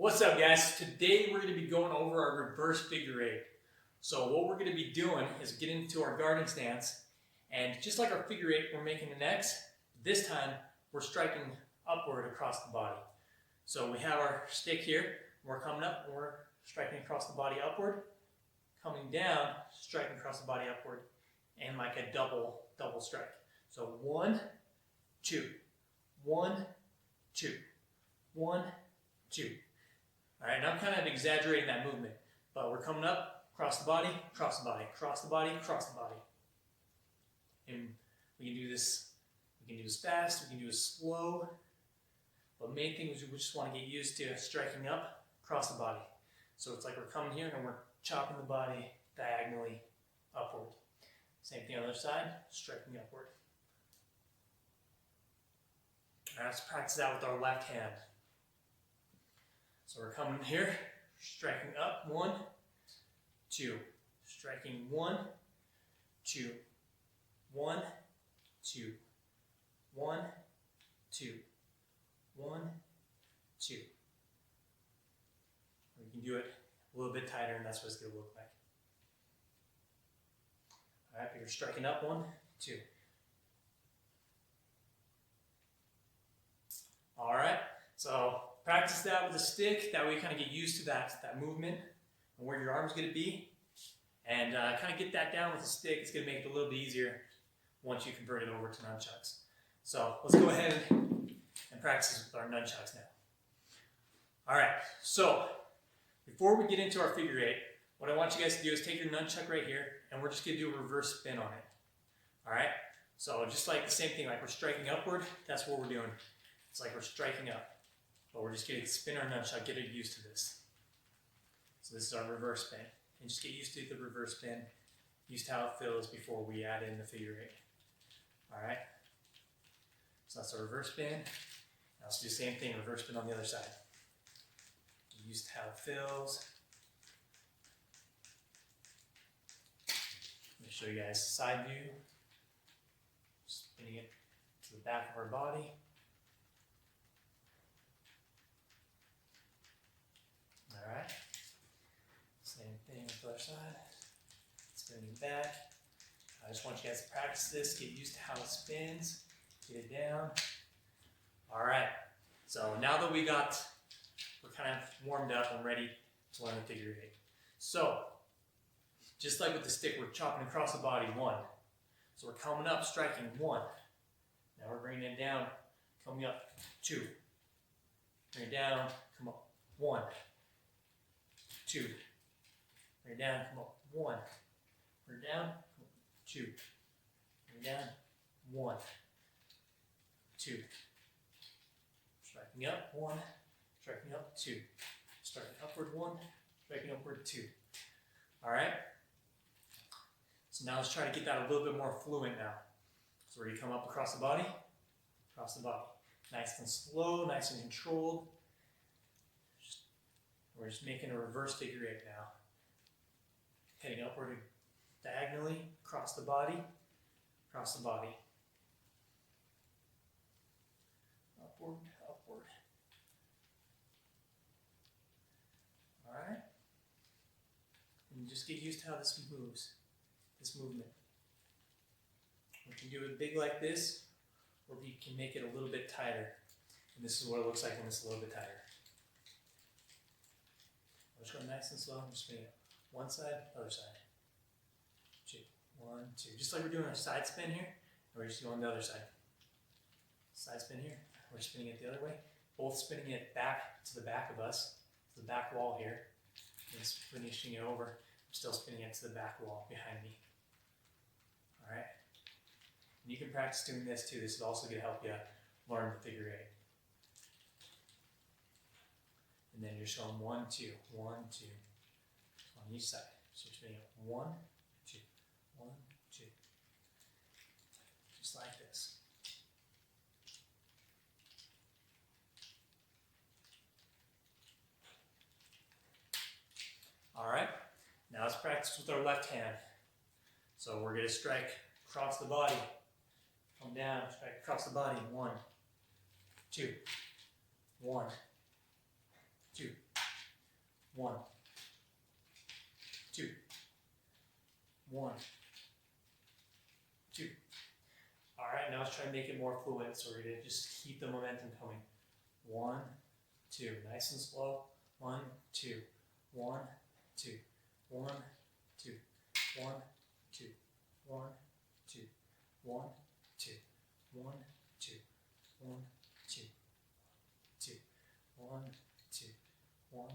What's up, guys? Today we're going to be going over our reverse figure eight. So what we're going to be doing is getting into our guarding stance, and just like our figure eight, we're making an X. This time we're striking upward across the body. So we have our stick here, we're coming up, and we're striking across the body upward, coming down, striking across the body upward, and like a double strike. So 1, 2, 1, 2, 1, 2. All right, and I'm kind of exaggerating that movement, but we're coming up, cross the body, cross the body, cross the body, cross the body. And we can do this fast, we can do this slow, but main thing is we just want to get used to striking up, across the body. So it's like we're coming here and we're chopping the body diagonally upward. Same thing on the other side, striking upward. All right, let's practice that with our left hand. So we're coming here, striking up, 1, 2, striking 1, 2, 1, 2, 1, 2, 1, 2. We can do it a little bit tighter, and that's what it's going to look like. All right, you're striking up, 1, 2. All right, so practice that with a stick. That way you kind of get used to that movement and where your arm's going to be. And kind of get that down with a stick. It's going to make it a little bit easier once you convert it over to nunchucks. So let's go ahead and practice with our nunchucks now. All right, so before we get into our figure eight, what I want you guys to do is take your nunchuck right here, and we're just going to do a reverse spin on it. All right, so just like the same thing, like we're striking upward, that's what we're doing. It's like we're striking up. But we're just going to spin our nunchuck, get used to this. So this is our reverse spin. And just get used to the reverse spin, used to how it feels before we add in the figure eight. Alright? So that's our reverse spin. Now let's do the same thing, reverse spin on the other side. Get used to how it feels. Let me show you guys the side view. Spinning it to the back of our body. Alright, same thing with the other side, spinning it back. I just want you guys to practice this, get used to how it spins, get it down. Alright, so now that we're kind of warmed up and ready to learn the figure eight. So, just like with the stick, we're chopping across the body, 1. So we're coming up, striking 1. Now we're bringing it down, coming up, 2. Bring it down, come up, 1. 2. Bring it down, come up, 1. Bring it down, come up, 2. Bring it down, 1. 2. Striking up, 1. Striking up, 2. Striking upward, 1. Striking upward, 2. Alright? So now let's try to get that a little bit more fluent now. So where you come up across the body. Nice and slow, nice and controlled. We're just making a reverse figure eight now. Heading upward diagonally, across the body, across the body. Upward, upward. Alright? And just get used to how this moves, this movement. We can do it big like this, or we can make it a little bit tighter. And this is what it looks like when it's a little bit tighter. Just go nice and slow. I'm just spinning it. One side, other side. 2, 1, 2. Just like we're doing our side spin here, and we're just going the other side. Side spin here. We're spinning it the other way. Both spinning it back to the back of us, to the back wall here. And finishing it over. I'm still spinning it to the back wall behind me. Alright? And you can practice doing this too. This is also going to help you learn the figure eight. And then you're showing 1, 2, 1, 2 on each side. So you're spinning it 1, 2, 1, 2. Just like this. Alright, now let's practice with our left hand. So we're going to strike across the body. Come down, strike across the body. 1, 2, 1, 2. 1, 2, 1, 2. All right, now let's try to make it more fluid. So we're gonna just keep the momentum coming. 1, 2, nice and slow. 1, 2, 1, 2, 1, 2, 1, 2, 1, 2, 1, 2, 1, 2, 1, 2, 2, 1, 2, 1,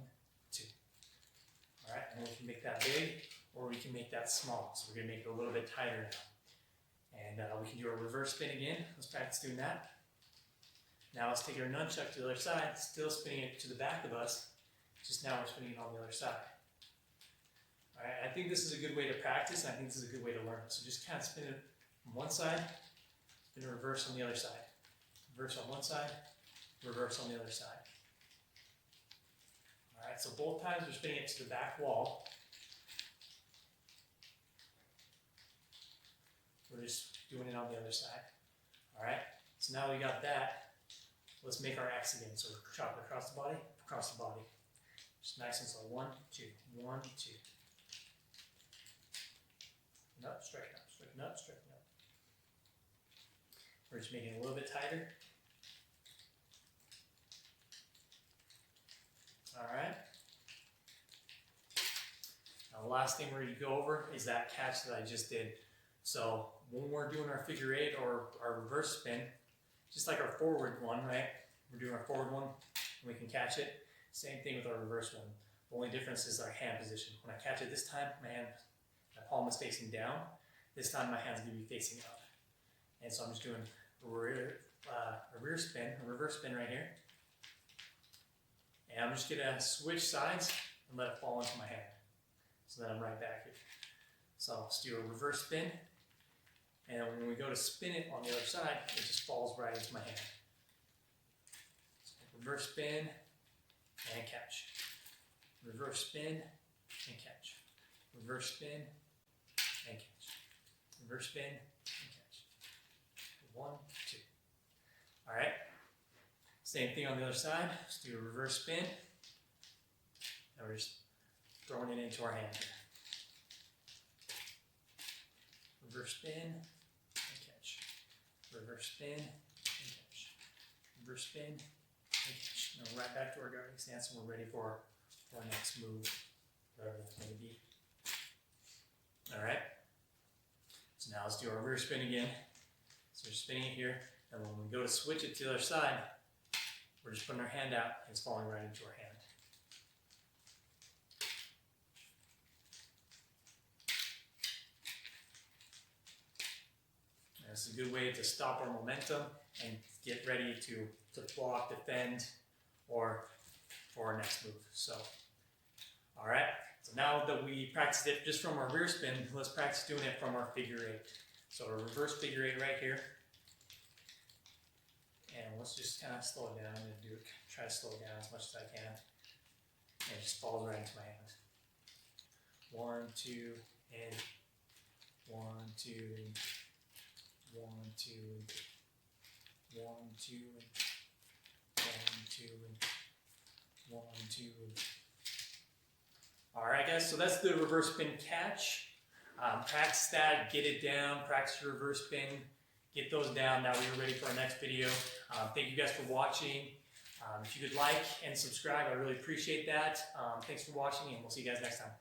2. All right, and we can make that big or we can make that small. So we're gonna make it a little bit tighter now. And we can do a reverse spin again. Let's practice doing that. Now let's take our nunchuck to the other side, still spinning it to the back of us. Just now we're spinning it on the other side. All right, I think this is a good way to practice, and I think this is a good way to learn. So just kind of spin it on one side, spin a reverse on the other side. Reverse on one side, reverse on the other side. All right, so both times we're spinning it to the back wall. We're just doing it on the other side. All right, so now we got that. Let's make our X again. So we're chopping across the body, Just nice and slow. 1, 2, 1, 2. Up, straighten up, straighten up, straighten up. We're just making it a little bit tighter. All right. Now the last thing we're going to go over is that catch that I just did. So when we're doing our figure 8 or our reverse spin, just like our forward one, right? We're doing our forward one and we can catch it. Same thing with our reverse one. The only difference is our hand position. When I catch it this time, my palm is facing down. This time my hand's going to be facing up. And so I'm just doing a reverse spin right here. And I'm just going to switch sides and let it fall into my hand. So then I'm right back here. So let's do a reverse spin. And when we go to spin it on the other side, it just falls right into my hand. So reverse spin and catch. Reverse spin and catch. Reverse spin and catch. Reverse spin and catch. 1, 2. All right. Same thing on the other side. Let's do a reverse spin. And we're just throwing it into our hand here. Reverse spin and catch. Reverse spin and catch. Reverse spin and catch. Now right back to our guarding stance and we're ready for our next move, whatever that's going to be. All right. So now let's do our reverse spin again. So we're spinning it here, and when we go to switch it to the other side, we're just putting our hand out and it's falling right into our hand. And this is a good way to stop our momentum and get ready to block, defend, or for our next move. So, all right. So now that we practiced it just from our rear spin, let's practice doing it from our figure 8. So a reverse figure 8 right here. And let's just kind of slow it down. I'm going to try to slow it down as much as I can. And it just falls right into my hand. 1, 2, and 1, 2, and 1, 2, and 1, 2, and 1, 2, and 1, 2, and all right, guys, so that's the reverse spin catch. Practice that, get it down, practice your reverse spin, get those down. Now we are ready for our next video. Thank you guys for watching. If you could like and subscribe, I really appreciate that. Thanks for watching, and we'll see you guys next time.